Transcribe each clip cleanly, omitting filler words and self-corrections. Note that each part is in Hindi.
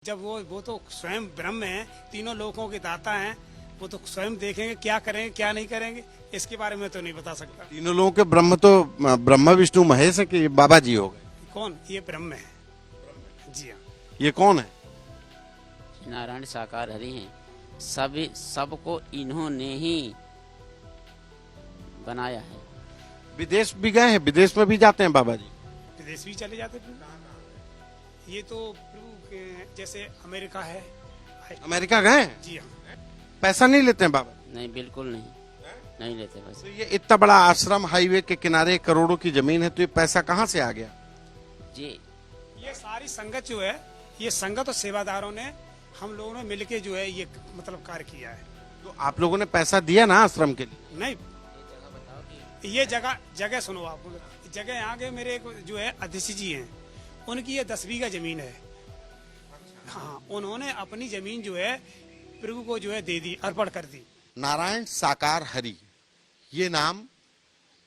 जब वो तो स्वयं ब्रह्म है, तीनों लोकों के दाता हैं, वो तो स्वयं देखेंगे क्या करेंगे क्या नहीं करेंगे, इसके बारे में तो नहीं बता सकता। तीनों लोगों के ब्रह्म तो ब्रह्मा विष्णु महेश है कि बाबा जी हो गए? कौन? ये ब्रह्म है। जी हाँ। ये कौन है? नारायण साकार हरि हैं। सबको इन्होंने ही बनाया है। विदेश भी गए हैं? विदेश में भी जाते हैं बाबा जी? विदेश भी चले जाते प्रभु। ये तो प्रभु जैसे अमेरिका है। अमेरिका गए हैं? जी हाँ। पैसा नहीं लेते हैं बाबा? नहीं, बिल्कुल नहीं, नहीं लेते बस। तो ये इतना बड़ा आश्रम हाईवे के किनारे करोड़ों की जमीन है, तो ये पैसा कहाँ से आ गया जी? ये सारी संगत जो है, ये संगत और सेवादारों ने, हम लोगों ने मिलके जो है ये मतलब कार्य किया है। तो आप लोगों ने पैसा दिया ना आश्रम के लिए? नहीं, ये जगह सुनो आप। जगह यहाँ के मेरे जो है अध्यक्ष जी हैं, उनकी ये 10 बीघा जमीन है। हाँ, उन्होंने अपनी जमीन जो है प्रभु को जो है दे दी, अर्पण कर दी। नारायण साकार हरि, ये नाम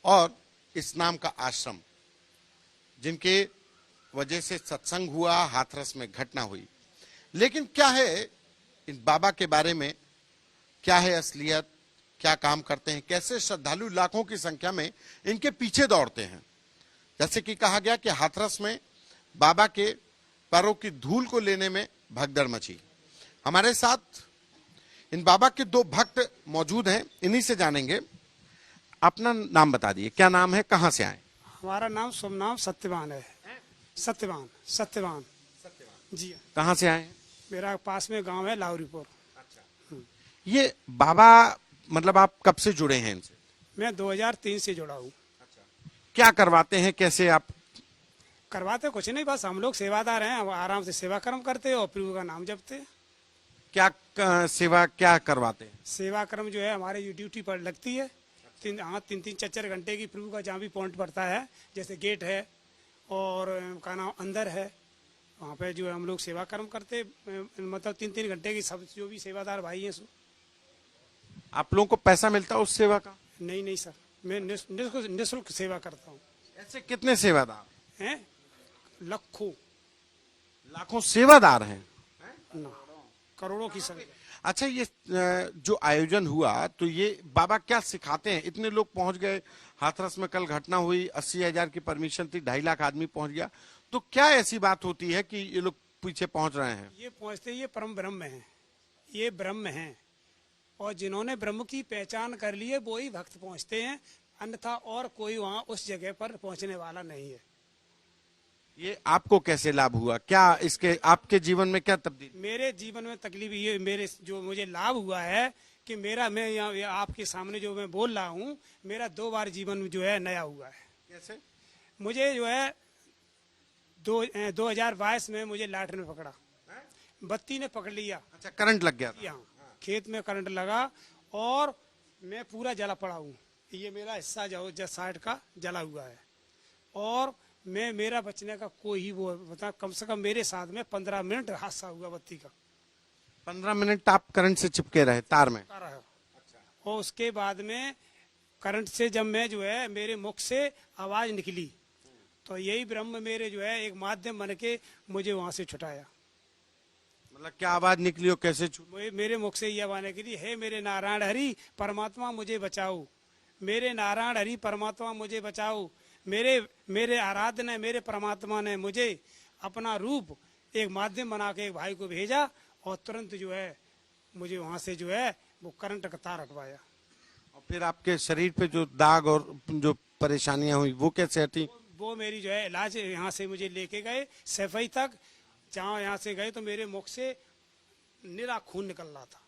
और इस नाम का आश्रम, जिनके वजह से सत्संग हुआ, हाथरस में घटना हुई। लेकिन क्या है इन बाबा के बारे में, क्या है असलियत, क्या काम करते हैं, कैसे श्रद्धालु लाखों की संख्या में इनके पीछे दौड़ते हैं। जैसे कि कहा गया कि हाथरस में बाबा के पैरों की धूल को लेने में भगदड़ मची। हमारे साथ इन बाबा के 2 भक्त मौजूद हैं, इन्हीं से जानेंगे। अपना नाम बता दिए, क्या नाम है, कहां से आए? हमारा नाम शुभ नाम सत्यवान है। सत्यवान सत्यवान जी हाँ। कहां से आए? मेरा पास में गांव है लाहौरीपुर। ये बाबा मतलब आप कब से जुड़े हैं इनसे? मैं 2003 से जुड़ा हूँ। क्या करवाते हैं, कैसे आप? करवाते कुछ नहीं, बस हम लोग सेवादार हैं, आराम से सेवा कर्म करते हैं और प्रभु का नाम जपते हैं। क्या सेवा क्या करवाते हैं? सेवा कर्म जो है हमारे ड्यूटी पर लगती है। 3-3 4 घंटे की प्रभु का जहाँ भी पॉइंट पड़ता है, जैसे गेट है और का नाम अंदर है, वहाँ पे जो है हम लोग सेवा कर्म करते, मतलब 3-3 घंटे की। सब जो भी सेवादार भाई हैं सो। आप लोगों को पैसा मिलता है उस सेवा का? नहीं सर, मैं निःशुल्क सेवा करता हूँ। ऐसे कितने सेवादार हैं? लाखों सेवादार हैं ना, करोड़ों की संख्या। अच्छा, ये जो आयोजन हुआ, तो ये बाबा क्या सिखाते हैं? इतने लोग पहुंच गए, हाथरस में कल घटना हुई, 80,000 की परमिशन थी, 2.5 लाख आदमी पहुंच गया, तो क्या ऐसी बात होती है कि ये लोग पीछे पहुंच रहे हैं? ये पहुंचते, ये परम ब्रह्म है, ये ब्रह्म है, और जिन्होंने ब्रह्म की पहचान कर ली है वो ही भक्त पहुंचते हैं, अन्यथा और कोई वहां उस जगह पर पहुंचने वाला नहीं है। ये आपको कैसे लाभ हुआ? क्या इसके आपके जीवन में क्या तब्दीली? मेरे जीवन में तकलीफ ये, मेरे जो मुझे लाभ हुआ है कि मैं यहाँ आपके सामने जो मैं बोल रहा हूँ, मेरा 2 बार जीवन जो है नया हुआ है। कैसे? मुझे जो है 2022 में मुझे लाटरी ने पकड़ा, बत्ती ने पकड़ लिया। अच्छा, करंट लग गया था? यहाँ खेत में करंट लगा और मैं पूरा जला पड़ा हूँ। ये मेरा हिस्सा जो साइड का जला हुआ है, और मेरा बचने का कोई वो बता, कम से कम मेरे साथ में 15 मिनट हादसा हुआ बत्ती का। 15 मिनट आप करंट से चिपके रहे तार में? और उसके बाद में करंट से जब मैं जो है मेरे मुख से आवाज निकली, तो यही ब्रह्म मेरे जो है एक माध्यम बन के मुझे वहां से छुटाया। मतलब क्या आवाज निकली और कैसे मेरे मुख से ये आवाज निकली, हे मेरे नारायण हरि परमात्मा मुझे बचाओ, मेरे नारायण हरि परमात्मा मुझे बचाओ, मेरे आराध्य ने, मेरे परमात्मा ने मुझे अपना रूप एक माध्यम बना के एक भाई को भेजा, और तुरंत जो है मुझे वहां से जो है वो करंट का तार हटवाया। और फिर आपके शरीर पे जो दाग और जो परेशानियां हुई वो कैसे हटी? वो मेरी जो है इलाज, यहाँ से मुझे लेके गए सफाई तक, जहाँ यहाँ से गए तो मेरे मुख से निरा खून निकल रहा था,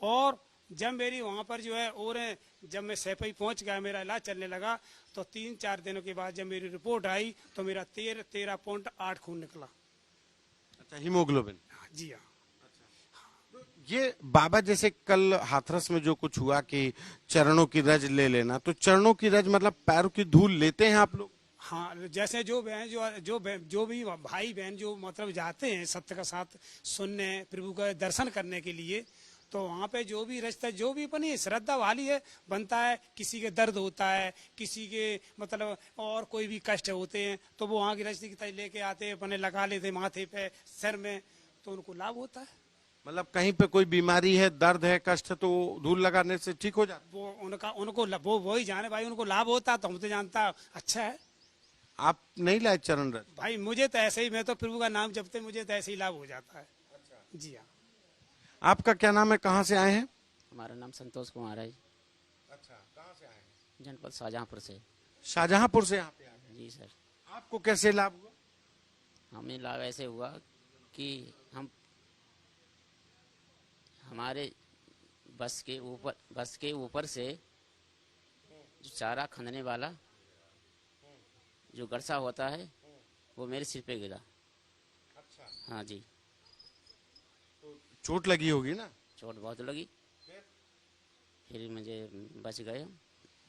और जब मेरी वहां पर जो है, और जब मैं सैफई पहुंच गया, मेरा इलाज चलने लगा, तो 3-4 दिनों के बाद जब मेरी रिपोर्ट आई तो मेरा 13.8 खून निकला। अच्छा, हीमोग्लोबिन? जी हाँ। ये बाबा जैसे कल हाथरस में जो कुछ हुआ कि चरणों की रज ले लेना, तो चरणों की रज मतलब पैरों की धूल लेते हैं आप लोग? हाँ, जैसे जो बहन जो भी भाई बहन जो मतलब जाते हैं सत्य का साथ सुनने, प्रभु का दर्शन करने के लिए, तो वहाँ पे जो भी रचता, जो भी अपनी श्रद्धा वाली है बनता है, किसी के दर्द होता है, किसी के मतलब और कोई भी कष्ट होते हैं, तो वो वहाँ की रचती की लेके आते, अपने लगा लेते माथे पे, सर में, तो उनको लाभ होता है। मतलब कहीं पे कोई बीमारी है, दर्द है, कष्ट है, तो धूल लगाने से ठीक हो जाता वो उनको वो वही जाने भाई, उनको लाभ होता तो हम तो जानता अच्छा है। है। आप नहीं लाए चरण रज? भाई मुझे तो ऐसे ही, मैं तो प्रभु का नाम जपते मुझे तो ऐसे ही लाभ हो जाता है। जी हाँ। आपका क्या नाम है, कहाँ से आए हैं? हमारा नाम संतोष कुमार है। अच्छा, कहाँ से आए हैं? जनपद शाहजहाँपुर से। शाहजहांपुर से यहाँ पे आए हैं। जी सर। आपको कैसे लाभ हुआ? हमें लाभ ऐसे हुआ कि हम हमारे बस के ऊपर से जो चारा खंदने वाला जो गड़सा होता है वो मेरे सिर पे गिरा। अच्छा, हाँ जी। चोट लगी होगी ना? चोट बहुत लगी, फिर मुझे बच गए।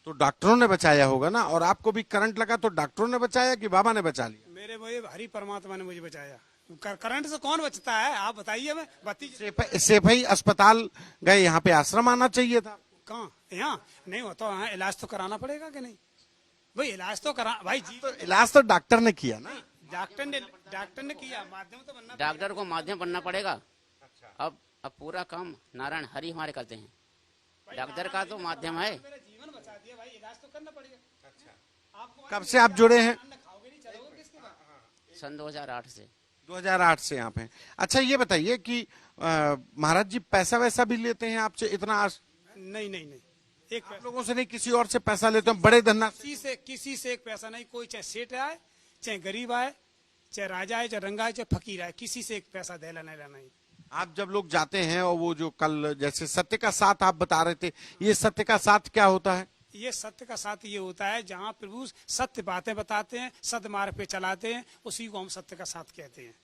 तो डॉक्टरों ने बचाया होगा ना? और आपको भी करंट लगा तो डॉक्टरों ने बचाया कि बाबा ने बचा लिया? मेरे हरि परमात्मा ने मुझे बचाया। करंट से कौन बचता है, आप बताइए। मैं बत्ती सेफई अस्पताल गए, यहाँ पे आश्रम आना चाहिए था। कहाँ, यहाँ नहीं होता। तो हाँ, इलाज तो कराना पड़ेगा कि नहीं भाई? इलाज तो करा भाई जी। तो इलाज तो डॉक्टर ने किया ना? डॉक्टर ने किया, माध्यम तो बनना। डॉक्टर को माध्यम बनना पड़ेगा। अब पूरा काम नारायण हरि हमारे करते हैं, डॉक्टर का तो माध्यम है। मेरा जीवन बचा दिया भाई, इलाज तो करना पड़ेगा। अच्छा, आपको कब से आप जुड़े हैं? खाओगे नहीं चलोगे किसके बाद? सन 2008 से। 2008 से यहाँ पे। अच्छा, ये बताइए कि महाराज जी पैसा वैसा भी लेते हैं आपसे? इतना नहीं, एक आप लोगों से नहीं, किसी और से पैसा लेते हैं? बड़े धन्ना किसी से एक पैसा नहीं। कोई चाहे सेठ आए, चाहे गरीब आए, चाहे राजा आए, चाहे रंगा आए, चाहे फकीर आए, किसी से एक पैसा देना नहीं। आप जब लोग जाते हैं और वो जो कल जैसे सत्य का साथ आप बता रहे थे, ये सत्य का साथ क्या होता है? ये सत्य का साथ ये होता है जहाँ प्रभु सत्य बातें बताते हैं, सत्य मार्ग पे चलाते हैं, उसी को हम सत्य का साथ कहते हैं।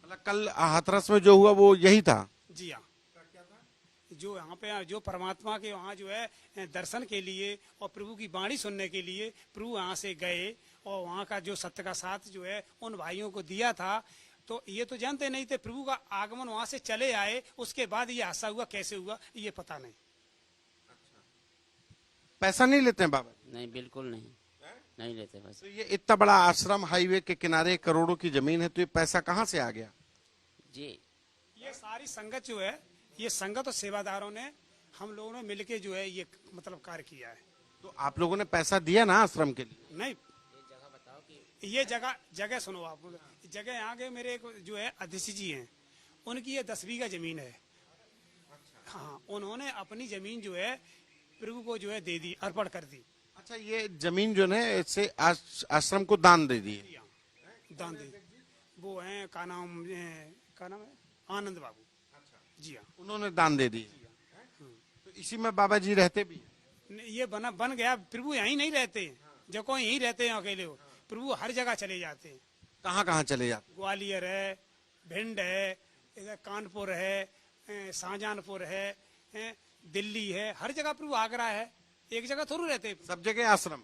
मतलब कल हाथरस में जो हुआ वो यही था? जी हाँ। जो यहाँ पे जो परमात्मा के वहाँ जो है दर्शन के लिए और प्रभु की वाणी सुनने के लिए प्रभु वहाँ से गए, और वहाँ का जो सत्य का साथ जो है उन भाइयों को दिया था। तो ये तो जानते नहीं थे, प्रभु का आगमन वहाँ से चले आए, उसके बाद ये हादसा हुआ, कैसे हुआ ये पता नहीं। पैसा नहीं लेते हैं बाबा? नहीं, बिल्कुल नहीं, नहीं लेते बस। तो ये इतना बड़ा आश्रम हाईवे के किनारे करोड़ों की जमीन है, तो ये पैसा कहाँ से आ गया? जी, ये सारी संगत जो है, ये संगत और सेवादारों ने, हम लोगों ने मिलके जो है ये मतलब कार्य किया है। तो आप लोगों ने पैसा दिया ना आश्रम के लिए? नहीं, ये जगह सुनो आप। जगह यहाँ के मेरे एक जो है अध्यक्ष जी हैं, उनकी ये 10 बीघा जमीन है। हाँ, उन्होंने अपनी जमीन जो है प्रभु को जो है दे दी, अर्पण कर दी। अच्छा, ये जमीन जो है इससे आश्रम को दान दे दी? दान दे। वो है क्या नाम है आनंद बाबू। जी हाँ, उन्होंने दान दे दी। तो इसी में बाबा जी रहते भी हैं? ये बन गया। प्रभु यहीं नहीं रहते, जो कोई यहीं रहते हैं अकेले हो। प्रभु हर जगह चले जाते हैं। कहाँ कहाँ चले जाते? ग्वालियर है, भिंड है, इधर कानपुर है, शाहजहांपुर है, दिल्ली है, हर जगह प्रभु। आगरा है, एक जगह थोड़ी रहते। सब जगह आश्रम?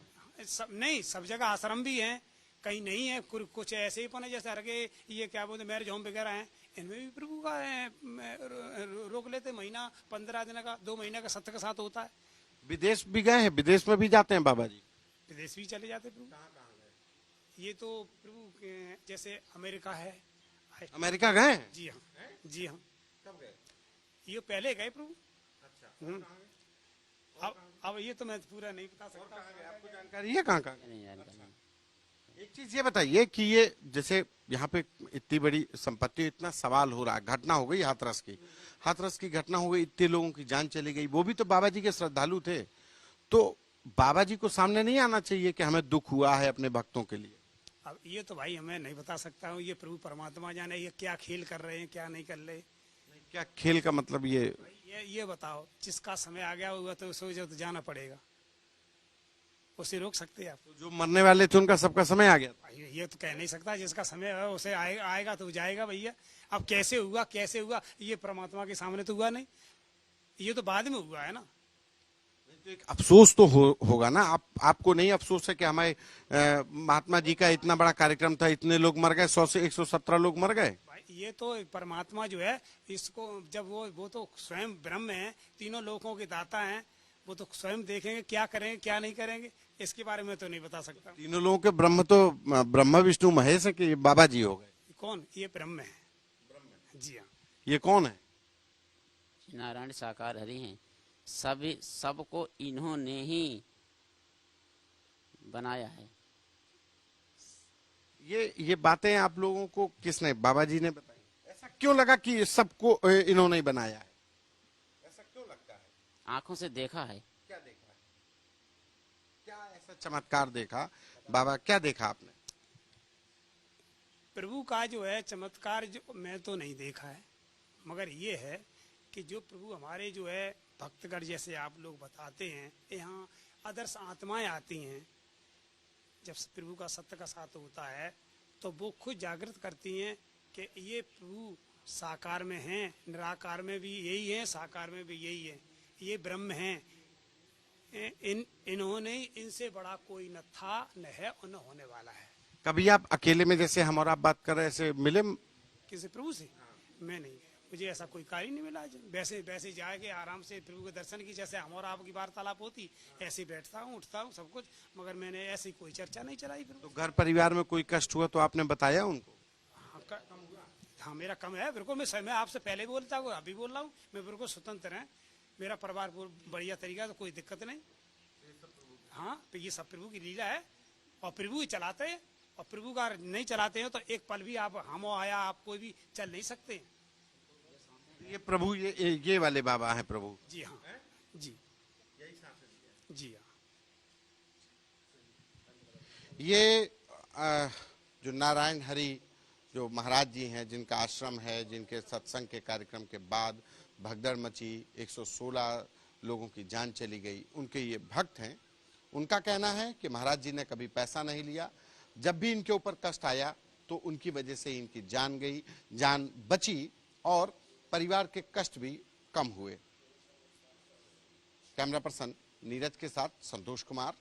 नहीं, सब जगह आश्रम भी हैं, कहीं नहीं है। कुछ ऐसे ही पने जैसे हर के ये क्या बोलते मैरिज होम वगैरह हैं, इनमें भी प्रभु का रोक लेते। महीना 15 दिन का, 2 महीने का सत्य का साथ होता है। विदेश भी गए हैं? विदेश में भी जाते हैं बाबा जी? विदेश भी चले जाते प्रभु। ये तो प्रभु जैसे अमेरिका है। अमेरिका गए हैं? जी हाँ, जी हाँ। कब गए? ये पहले गए प्रभु। अच्छा, अब ये तो मैं पूरा नहीं बता सकता। आपको जानकारी है कहाँ कहाँ? नहीं जानकारी। एक चीज ये बताइए कि ये जैसे यहाँ पे इतनी बड़ी संपत्ति, इतना सवाल हो रहा है, घटना हो गई हाथरस की घटना हो गई, इतने लोगों की जान चली गई, वो भी तो बाबा जी के श्रद्धालु थे। तो बाबा जी को सामने नहीं आना चाहिए कि हमें दुख हुआ है अपने भक्तों के लिए? अब ये तो भाई हमें नहीं बता सकता हूँ, ये प्रभु परमात्मा जाने ये क्या खेल कर रहे हैं, क्या नहीं कर रहे। क्या खेल का मतलब? ये बताओ, जिसका समय आ गया हुआ तो सोचो तो जाना पड़ेगा, उसे रोक सकते हैं आप? जो मरने वाले थे उनका सबका समय आ गया? ये तो कह नहीं सकता, जिसका समय है उसे आएगा तो जाएगा भैया। अब कैसे हुआ ये परमात्मा के सामने तो हुआ नहीं, ये तो बाद में हुआ है ना। तो एक अफसोस तो होगा ना। आपको नहीं अफसोस है कि हमारे महात्मा जी का इतना बड़ा कार्यक्रम था, इतने लोग मर गए, 100 से 117 लोग मर गए? ये तो परमात्मा जो है, इसको जब वो तो स्वयं ब्रह्म है, तीनों लोकों के दाता हैं, वो तो स्वयं देखेंगे क्या करेंगे क्या नहीं करेंगे, इसके बारे में तो नहीं बता सकता। तीनों लोगों के ब्रह्म तो ब्रह्मा विष्णु महेश है कि बाबा जी हो गए? कौन? ये ब्रह्म है। जी हाँ। ये कौन है? नारायण साकार हरि हैं। सभी सबको इन्होंने ही बनाया है। ये बातें आप लोगों को किसने, बाबा जी ने बताई? ऐसा क्यों लगा कि ये सबको इन्होंने ही बनाया है? ऐसा क्यों लगता है? आंखों से देखा है। क्या देखा है? क्या ऐसा चमत्कार देखा बाबा? क्या देखा आपने? प्रभु का जो है चमत्कार जो मैं तो नहीं देखा है, मगर ये है कि जो प्रभु हमारे जो है भक्तगण जैसे आप लोग बताते हैं, यहाँ आदर्श आत्माएं आती हैं। जब प्रभु का सत्य का साथ होता है तो वो खुद जागृत करती हैं कि ये प्रभु साकार में हैं, निराकार में भी यही है, साकार में भी यही है, ये ब्रह्म हैं। इन्होंने इनसे बड़ा कोई न था, न है और न होने वाला है। कभी आप अकेले में, जैसे हम और आप बात कर रहे हैं, ऐसे मिले? किसी प्रभु से? मैं नहीं गया, मुझे ऐसा कोई कार्य नहीं मिला। वैसे वैसे जाके आराम से प्रभु के दर्शन की, जैसे हम और आपकी वार्तालाप होती ऐसे बैठता हूँ, उठता हूँ, सब कुछ, मगर मैंने ऐसी कोई चर्चा नहीं चलाई। तो घर परिवार में कोई कष्ट हुआ तो आपने बताया उनको? हाँ, मेरा कम है बिल्कुल। मैं आपसे पहले बोलता हूँ, अभी बोल रहा हूँ, मैं बिल्कुल स्वतंत्र है, मेरा परिवार बढ़िया तरीका, तो कोई दिक्कत नहीं। हाँ, तो ये सब प्रभु की लीला है और प्रभु ही चलाते हैं, और प्रभु का नहीं चलाते हैं तो एक पल भी आप हम आया आप कोई भी चल नहीं सकते। ये प्रभु, ये वाले बाबा हैं प्रभु? जी हाँ, जी जी हाँ। ये जो नारायण हरि जो महाराज जी हैं, जिनका आश्रम है, जिनके सत्संग के कार्यक्रम के बाद भगदड़ मची, 116 लोगों की जान चली गई, उनके ये भक्त हैं। उनका कहना है कि महाराज जी ने कभी पैसा नहीं लिया, जब भी इनके ऊपर कष्ट आया तो उनकी वजह से इनकी जान गई, जान बची और परिवार के कष्ट भी कम हुए। कैमरा पर्सन नीरज के साथ संतोष कुमार,